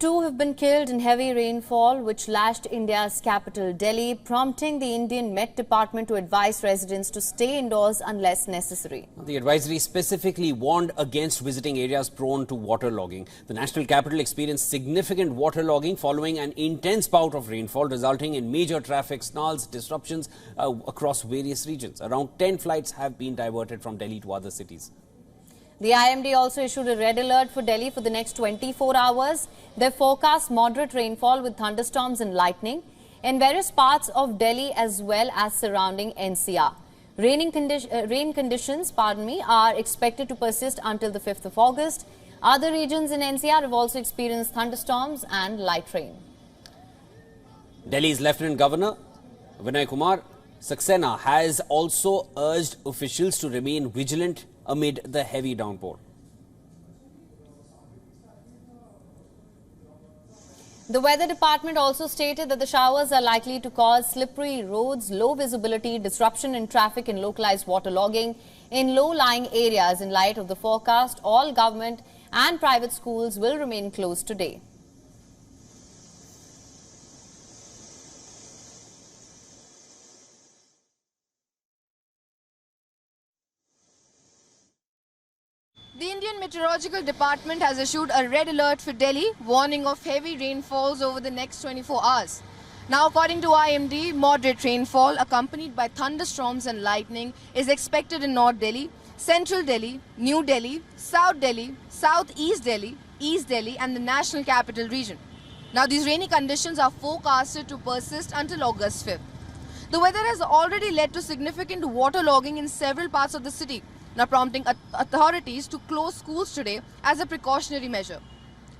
Two have been killed in heavy rainfall which lashed India's capital Delhi, prompting the Indian Met Department to advise residents to stay indoors unless necessary. The advisory specifically warned against visiting areas prone to waterlogging. The national capital experienced significant waterlogging following an intense bout of rainfall, resulting in major traffic snarls, disruptions across various regions. Around 10 flights have been diverted from Delhi to other cities. The IMD also issued a red alert for Delhi for the next 24 hours. They forecast moderate rainfall with thunderstorms and lightning in various parts of Delhi as well as surrounding NCR. Rain conditions are expected to persist until the 5th of August. Other regions in NCR have also experienced thunderstorms and light rain. Delhi's Lieutenant Governor Vinay Kumar Saxena has also urged officials to remain vigilant amid the heavy downpour. The weather department also stated that the showers are likely to cause slippery roads, low visibility, disruption in traffic and localized waterlogging in low-lying areas. In light of the forecast, all government and private schools will remain closed today. The Indian Meteorological Department has issued a red alert for Delhi, warning of heavy rainfalls over the next 24 hours. Now, according to IMD, moderate rainfall accompanied by thunderstorms and lightning is expected in North Delhi, Central Delhi, New Delhi, South Delhi, Southeast Delhi, East Delhi and the National Capital Region. Now, these rainy conditions are forecasted to persist until August 5th. The weather has already led to significant waterlogging in several parts of the city, now prompting authorities to close schools today as a precautionary measure.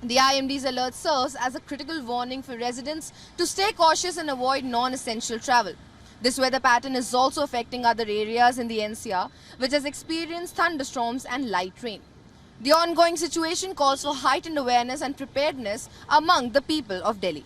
The IMD's alert serves as a critical warning for residents to stay cautious and avoid non-essential travel. This weather pattern is also affecting other areas in the NCR, which has experienced thunderstorms and light rain. The ongoing situation calls for heightened awareness and preparedness among the people of Delhi.